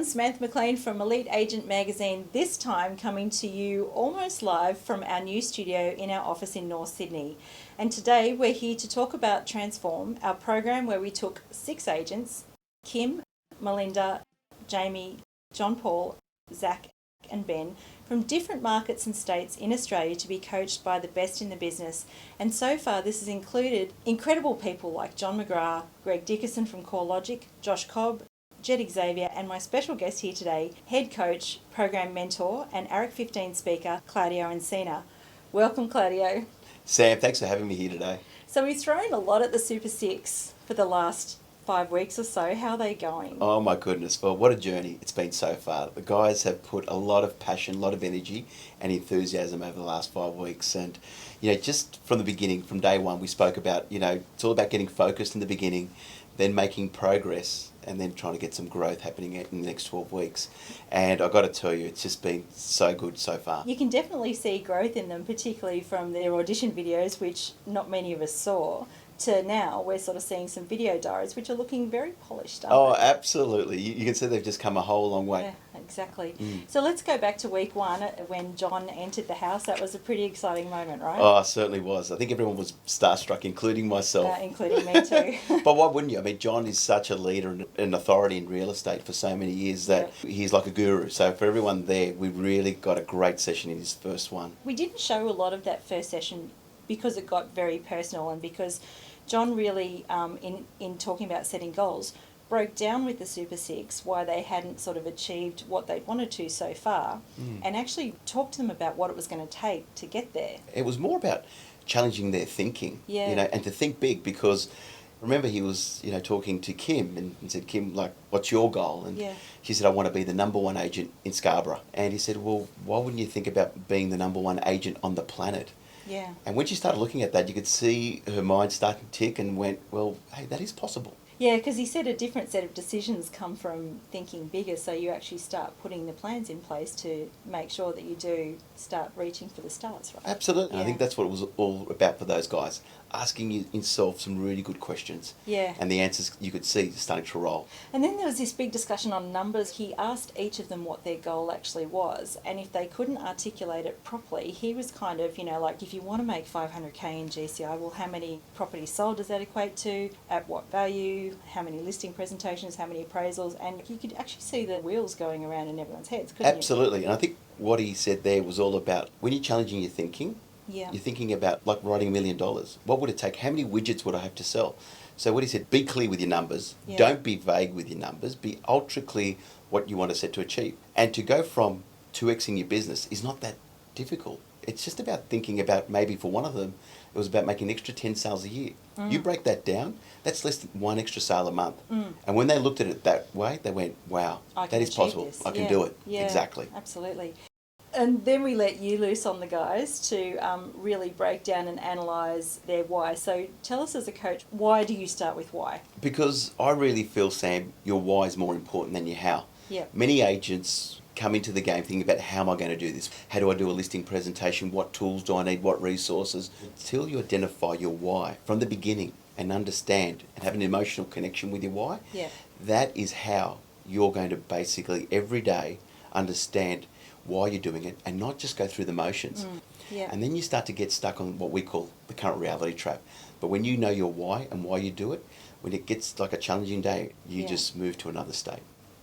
Samantha McLean from Elite Agent Magazine, this time coming to you almost live from our new studio in our office in North Sydney. And today we're here to talk about Transform, our program where we took 6 agents, Kim, Melinda, Jamie, John Paul, Zach and Ben, from different markets and states in Australia to be coached by the best in the business. And so far this has included incredible people like John McGrath, Greg Dickerson from CoreLogic, Josh Cobb, Jed Xavier, and my special guest here today, head coach, program mentor, and ARIC 15 speaker, Claudio Encina. Welcome, Claudio. Sam, thanks for having me here today. So we've thrown a lot at the Super 6 for the last 5 weeks or so. How are they going? Oh my goodness, well, what a journey it's been so far. The guys have put a lot of passion, a lot of energy and enthusiasm over the last 5 weeks. And, just from the beginning, from day one, we spoke about, it's all about getting focused in the beginning, then making progress, and then trying to get some growth happening in the next 12 weeks. And I've got to tell you, it's just been so good so far. You can definitely see growth in them, particularly from their audition videos, which not many of us saw, to now we're sort of seeing some video diaries, which are looking very polished, aren't they? Absolutely. You can see they've just come a whole long way. Yeah, exactly. So let's go back to week 1 when John entered the house. That was a pretty exciting moment, right? Oh, it certainly was. I think everyone was starstruck, including myself. Including me too. But why wouldn't you? I mean, John is such a leader and an authority in real estate for so many years that he's like a guru. So for everyone there, we really got a great session in his first one. We didn't show a lot of that first session because it got very personal and because John really, in talking about setting goals, broke down with the Super 6 why they hadn't sort of achieved what they wanted to so far and actually talked to them about what it was going to take to get there. It was more about challenging their thinking, Yeah. and to think big, because remember he was, talking to Kim and said, Kim, like, what's your goal? And she said, I want to be the #1 agent in Scarborough. And he said, well, why wouldn't you think about being the #1 agent on the planet? Yeah. And when she started looking at that, you could see her mind starting to tick and went, well, hey, that is possible. Yeah, because he said a different set of decisions come from thinking bigger, so you actually start putting the plans in place to make sure that you do start reaching for the stars, right? Absolutely. Yeah. I think that's what it was all about for those guys, asking yourself some really good questions. Yeah. And the answers you could see starting to roll. And then there was this big discussion on numbers. He asked each of them what their goal actually was, and if they couldn't articulate it properly, he was kind of, like, if you want to make 500k in GCI, well, how many properties sold does that equate to? At what value? How many listing presentations? How many appraisals? And you could actually see the wheels going around in everyone's heads, couldn't you? Absolutely. And I think what he said there was all about when you're challenging your thinking, Yeah. you're thinking about like writing $1 million. What would it take? How many widgets would I have to sell? So what he said, be clear with your numbers. Yeah. Don't be vague with your numbers. Be ultra clear what you want to set to achieve. And to go from 2xing your business is not that difficult. It's just about thinking about, maybe for one of them, it was about making an extra 10 sales a year. You break that down, that's less than 1 extra sale a month. And when they looked at it that way, they went, wow, that is possible. This. I can do it. Yeah, Exactly. Absolutely. And then we let you loose on the guys to really break down and analyse their why. So tell us as a coach, why do you start with why? Because I really feel, Sam, your why is more important than your how. Yeah. Many agents come into the game thinking about, how am I going to do this? How do I do a listing presentation? What tools do I need? What resources? Until you identify your why from the beginning and understand and have an emotional connection with your why, that is how you're going to basically every day understand why you're doing it and not just go through the motions. And then you start to get stuck on what we call the current reality trap. But when you know your why and why you do it, when it gets like a challenging day, you just move to another state.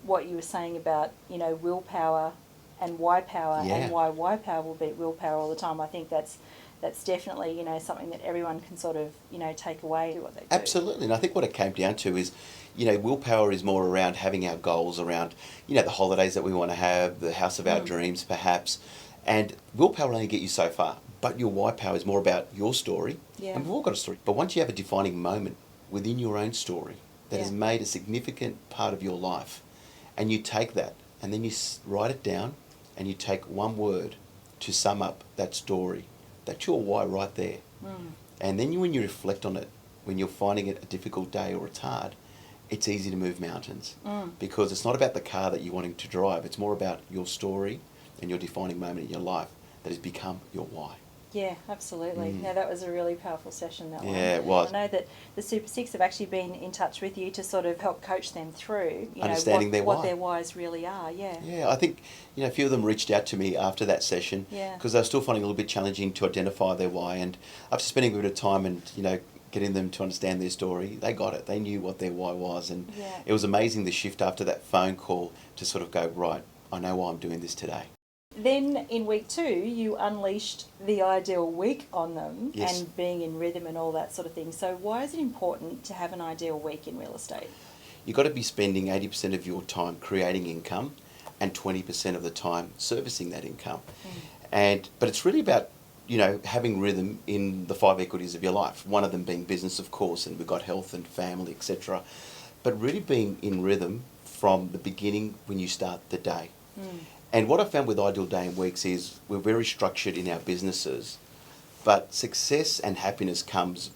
What you were saying about, willpower and why power and why power will beat willpower all the time. I think that's definitely, something that everyone can sort of, take away to what they do. Absolutely. And I think what it came down to is, willpower is more around having our goals around, the holidays that we want to have, the house of our dreams perhaps. And willpower will only get you so far. But your why power is more about your story. Yeah. And we've all got a story. But once you have a defining moment within your own story that has made a significant part of your life, and you take that and then you write it down and you take one word to sum up that story, that's your why right there. And then when you reflect on it, when you're finding it a difficult day or it's hard, it's easy to move mountains. Because it's not about the car that you're wanting to drive, it's more about your story and your defining moment in your life that has become your why. Yeah, absolutely. No, that was a really powerful session, that one. Yeah, it was. I know that the Super Six have actually been in touch with you to sort of help coach them through, Understanding their what why. their whys really are. Yeah. Yeah, I think a few of them reached out to me after that session Yeah. because they were still finding it a little bit challenging to identify their why. And after spending a bit of time and getting them to understand their story, they got it. They knew what their why was, and Yeah. it was amazing the shift after that phone call to sort of go, right, I know why I'm doing this today. Then in week 2, you unleashed the ideal week on them. Yes. And being in rhythm and all that sort of thing. So why is it important to have an ideal week in real estate? You've got to be spending 80% of your time creating income and 20% of the time servicing that income. But it's really about having rhythm in the 5 equities of your life. One of them being business, of course, and we've got health and family, etc. But really being in rhythm from the beginning when you start the day. And what I found with Ideal Day and Weeks is we're very structured in our businesses, but success and happiness comes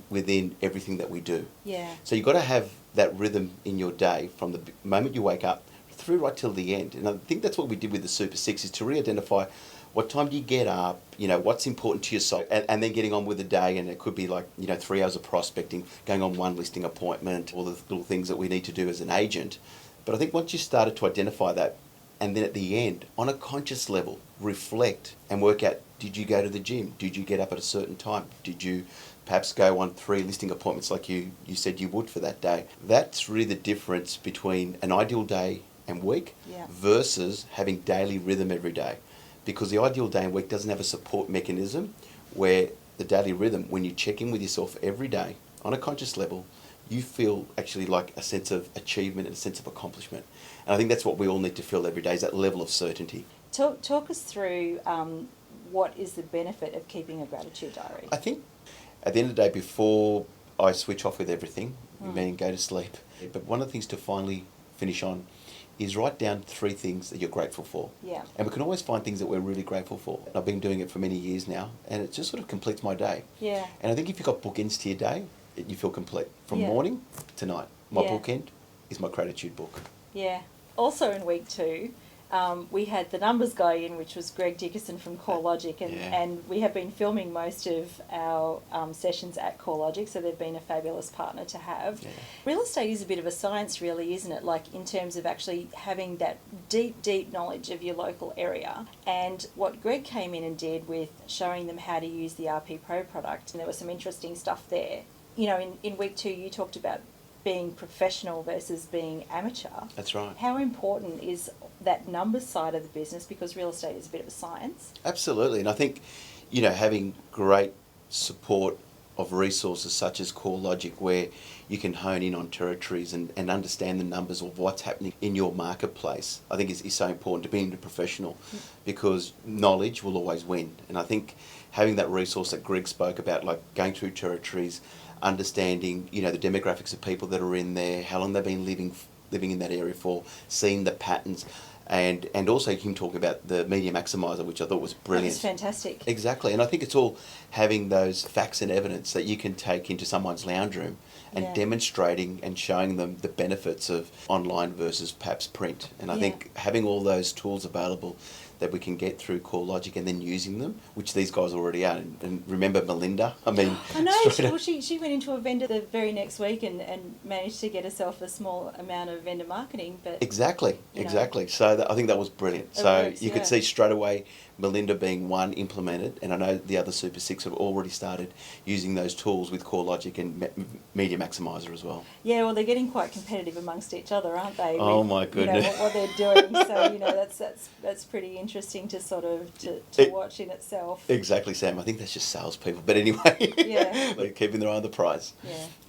within everything that we do. Yeah. So you've got to have that rhythm in your day from the moment you wake up through right till the end. And I think that's what we did with the Super Six, is to re-identify what time do you get up, what's important to yourself, and then getting on with the day. And it could be like 3 hours of prospecting, going on one listing appointment, all the little things that we need to do as an agent. But I think once you started to identify that, and then at the end, on a conscious level, reflect and work out, did you go to the gym? Did you get up at a certain time? Did you perhaps go on 3 listing appointments like you said you would for that day? That's really the difference between an ideal day and week versus having daily rhythm every day. Because the ideal day and week doesn't have a support mechanism where the daily rhythm, when you check in with yourself every day on a conscious level, you feel actually like a sense of achievement and a sense of accomplishment. And I think that's what we all need to feel every day, is that level of certainty. Talk us through what is the benefit of keeping a gratitude diary? I think at the end of the day, before I switch off with everything, meaning go to sleep, but one of the things to finally finish on is write down 3 things that you're grateful for. Yeah. And we can always find things that we're really grateful for. I've been doing it for many years now, and it just sort of completes my day. Yeah. And I think if you've got bookends to your day, you feel complete. From Yeah. morning to night. My Yeah. bookend is my gratitude book. Yeah. Also in week 2, we had the numbers guy in, which was Greg Dickerson from CoreLogic, and we have been filming most of our sessions at CoreLogic, so they've been a fabulous partner to have. Yeah. Real estate is a bit of a science, really, isn't it? Like, in terms of actually having that deep knowledge of your local area. And what Greg came in and did with showing them how to use the RP Pro product, and there was some interesting stuff there. In week 2, you talked about being professional versus being amateur. That's right. How important is that numbers side of the business, because real estate is a bit of a science? Absolutely. And I think, having great support of resources such as CoreLogic, where you can hone in on territories and understand the numbers of what's happening in your marketplace, I think is so important to being a professional, because knowledge will always win. And I think having that resource that Greg spoke about, like going through territories, understanding, the demographics of people that are in there, how long they've been living in that area for, seeing the patterns, and also him talking about the media maximizer, which I thought was brilliant. That's fantastic. Exactly, and I think it's all having those facts and evidence that you can take into someone's lounge room and demonstrating and showing them the benefits of online versus perhaps print. And I think having all those tools available that we can get through CoreLogic and then using them, which these guys already are. And remember Melinda? I mean, I know, she went into a vendor the very next week and managed to get herself a small amount of vendor marketing. But Exactly. So I think that was brilliant. So you could see straight away Melinda being one implemented, and I know the other Super Six have already started using those tools with CoreLogic and Media Maximizer as well. Yeah, well, they're getting quite competitive amongst each other, aren't they? Oh my goodness! What they're doing. So that's pretty interesting to sort of to watch in itself. Exactly, Sam. I think that's just salespeople, but anyway, they're keeping their eye on the prize.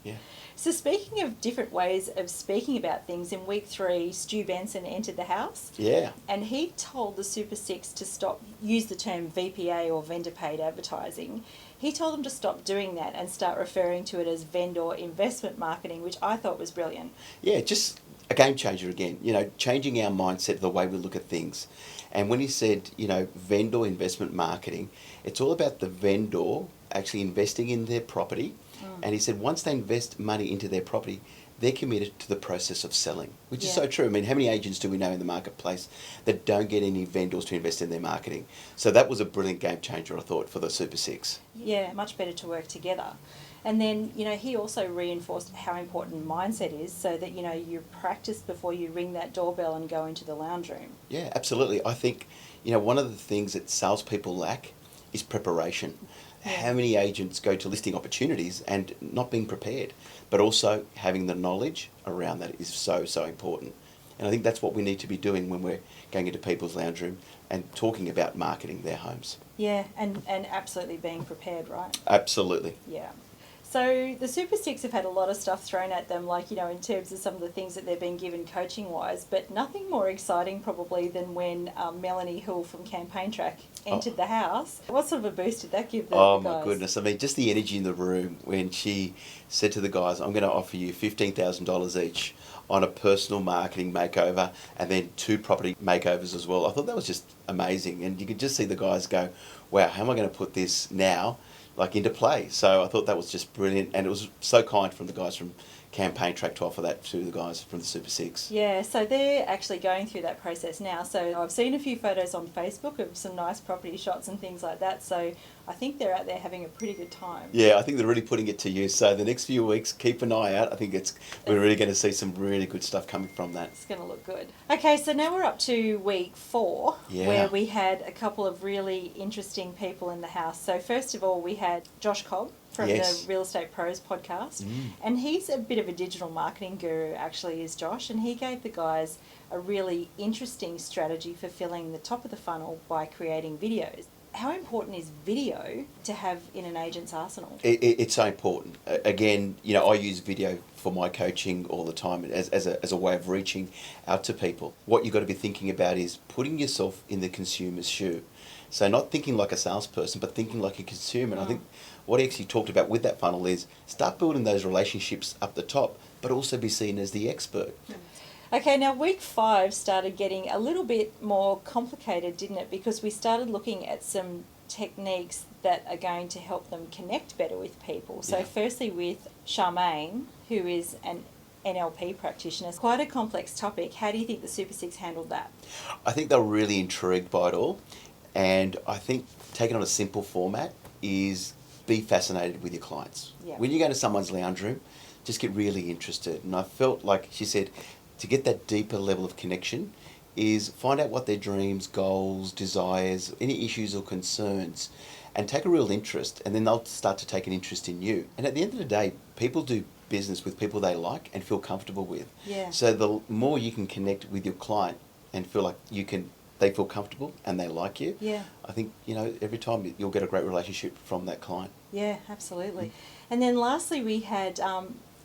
Yeah. So speaking of different ways of speaking about things, in week 3, Stu Benson entered the house. Yeah. And he told the Super Six to use the term VPA or vendor paid advertising. He told them to stop doing that and start referring to it as vendor investment marketing, which I thought was brilliant. Yeah, just a game changer again, changing our mindset, the way we look at things. And when he said, vendor investment marketing, it's all about the vendor actually investing in their property. And he said once they invest money into their property, they're committed to the process of selling, which is Yeah. so true. I mean, how many agents do we know in the marketplace that don't get any vendors to invest in their marketing? So that was a brilliant game changer, I thought, for the Super Six. Yeah, much better to work together. And then, he also reinforced how important mindset is so that, you practice before you ring that doorbell and go into the lounge room. Yeah, absolutely. I think, one of the things that salespeople lack is preparation. Yeah. How many agents go to listing opportunities and not being prepared, but also having the knowledge around that is so, so important. And I think that's what we need to be doing when we're going into people's lounge room and talking about marketing their homes. Yeah, and absolutely being prepared, right? Absolutely. Yeah. So the Super Six have had a lot of stuff thrown at them, like, in terms of some of the things that they've been given coaching-wise, but nothing more exciting probably than when Melanie Hill from Campaign Track entered the house. What sort of a boost did that give the Oh, guys? my goodness. I mean, just the energy in the room when she said to the guys, I'm going to offer you $15,000 each on a personal marketing makeover and then 2 property makeovers as well. I thought that was just amazing. And you could just see the guys go, wow, how am I going to put this now into play? So I thought that was just brilliant. And it was so kind from the guys from Campaign Track to offer that to the guys from the Super Six. Yeah, so they're actually going through that process now. So I've seen a few photos on Facebook of some nice property shots and things like that. So I think they're out there having a pretty good time. Yeah, I think they're really putting it to use. So the next few weeks, keep an eye out. I think we're really going to see some really good stuff coming from that. It's going to look good. Okay, so now we're up to week 4, Yeah. where we had a couple of really interesting people in the house. So first of all, we had Josh Cobb from Yes. the Real Estate Pros podcast. Mm. And he's a bit of a digital marketing guru, actually, is Josh. And he gave the guys a really interesting strategy for filling the top of the funnel by creating videos. How important is video to have in an agent's arsenal? It's so important. Again, I use video for my coaching all the time as a way of reaching out to people. What you've got to be thinking about is putting yourself in the consumer's shoe. So not thinking like a salesperson, but thinking like a consumer. And I think what he actually talked about with that funnel is start building those relationships up the top, but also be seen as the expert. Okay, now week 5 started getting a little bit more complicated, didn't it? Because we started looking at some techniques that are going to help them connect better with people. So Yeah. firstly with Charmaine, who is an NLP practitioner. It's quite a complex topic. How do you think the Super Six handled that? I think they were really intrigued by it all. And I think taking on a simple format is be fascinated with your clients. Yeah. When you go to someone's lounge room, just get really interested. And I felt like she said, to get that deeper level of connection is find out what their dreams, goals, desires, any issues or concerns, and take a real interest, and then they'll start to take an interest in you. And at the end of the day, people do business with people they like and feel comfortable with. Yeah. So the more you can connect with your client and feel like they feel comfortable and they like you, Yeah. I think, every time you'll get a great relationship from that client. Yeah, absolutely. And then lastly, we had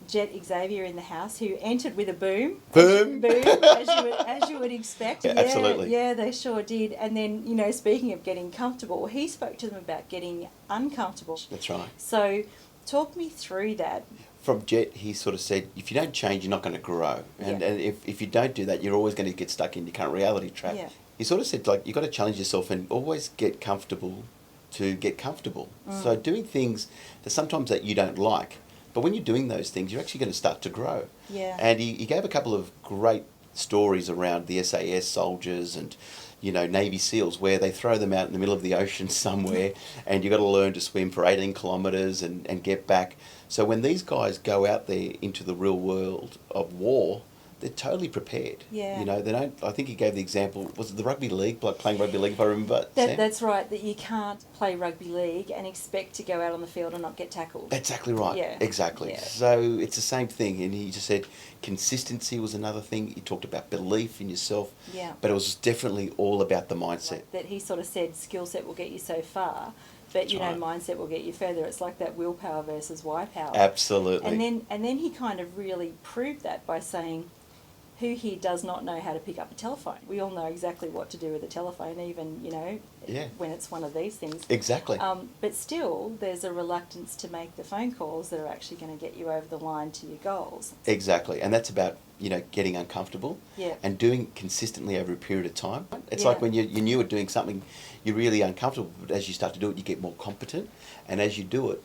Jet Xavier in the house, who entered with a boom. Boom! Boom, as you would expect. Yeah, absolutely. Yeah, they sure did. And then, speaking of getting comfortable, he spoke to them about getting uncomfortable. That's right. So talk me through that. From Jet, he sort of said, if you don't change, you're not going to grow. And, Yeah. and if you don't do that, you're always going to get stuck in your current reality trap. Yeah. He sort of said, you've got to challenge yourself and always get comfortable to get comfortable. So doing things sometimes that you don't like, but when you're doing those things, you're actually going to start to grow. Yeah. And he gave a couple of great stories around the SAS soldiers and, Navy SEALs, where they throw them out in the middle of the ocean somewhere and you've got to learn to swim for 18 kilometres and get back. So when these guys go out there into the real world of war, they're totally prepared. Yeah. They don't. I think he gave the example. Was it the rugby league? Like playing rugby league, if I remember. Sam? That's right. That you can't play rugby league and expect to go out on the field and not get tackled. That's exactly right. Yeah. Exactly. Yeah. So it's the same thing. And he just said consistency was another thing. He talked about belief in yourself. Yeah. But it was definitely all about the mindset. That he sort of said skill set will get you so far, but That's right. mindset will get you further. It's like that willpower versus why power. Absolutely. And then he kind of really proved that by saying, who here does not know how to pick up a telephone? We all know exactly what to do with a telephone, even, Yeah. when it's one of these things. Exactly. But still, there's a reluctance to make the phone calls that are actually going to get you over the line to your goals. Exactly. And that's about, getting uncomfortable Yeah. and doing consistently over a period of time. It's Yeah. like when you're new at doing something, you're really uncomfortable, but as you start to do it, you get more competent. And as you do it,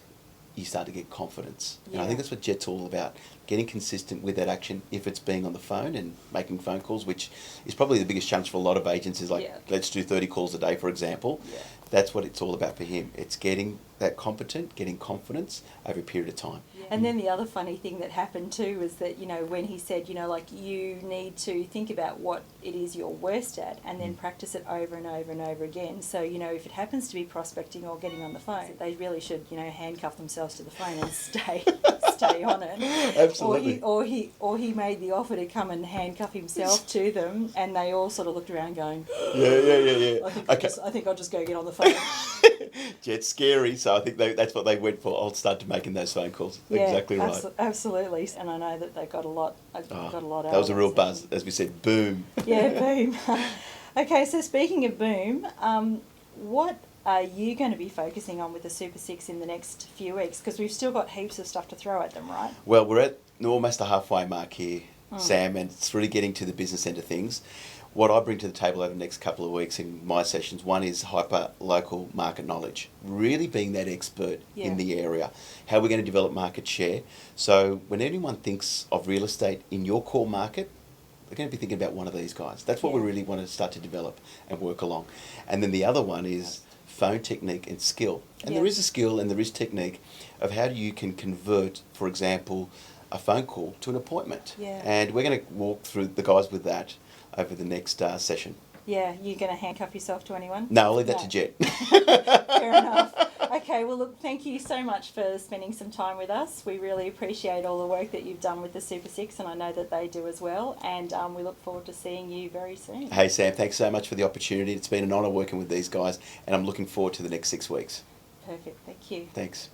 you start to get confidence. And I Yeah. think that's what Jet's all about, getting consistent with that action. If it's being on the phone and making phone calls, which is probably the biggest challenge for a lot of agents, is like, Yeah. let's do 30 calls a day, for example. Yeah. That's what it's all about for him. It's getting that competent, getting confidence over a period of time. And then the other funny thing that happened too was that, when he said, like, you need to think about what it is you're worst at and then practice it over and over and over again. So, if it happens to be prospecting or getting on the phone, they really should, handcuff themselves to the phone and stay on it. Absolutely. Or he made the offer to come and handcuff himself to them, and they all sort of looked around going, Yeah. I think I'll just go get on the phone. Jet's scary, so I think that's what they went for. I'll start to making those phone calls. Yeah, Exactly right. Absolutely. And I know that they got a lot. Got a lot out. That was a of real it. buzz, as we said. Boom. Yeah, boom. Okay, so speaking of boom, what are you going to be focusing on with the Super Six in the next few weeks? Because we've still got heaps of stuff to throw at them, right? Well, we're at almost the halfway mark here, Sam, and it's really getting to the business end of things. What I bring to the table over the next couple of weeks in my sessions, one is hyper-local market knowledge, really being that expert in the area. How we're going to develop market share. So when anyone thinks of real estate in your core market, they're going to be thinking about one of these guys. That's what we really want to start to develop and work along. And then the other one is phone technique and skill. And there is a skill and there is technique of how you can convert, for example, a phone call to an appointment. Yeah. And we're going to walk through the guys with that over the next session. Yeah, you're going to handcuff yourself to anyone? No, I'll leave that to Jet. Fair enough. Okay, well, look, thank you so much for spending some time with us. We really appreciate all the work that you've done with the Super Six, and I know that they do as well. And we look forward to seeing you very soon. Hey, Sam, thanks so much for the opportunity. It's been an honour working with these guys, and I'm looking forward to the next 6 weeks. Perfect. Thank you. Thanks.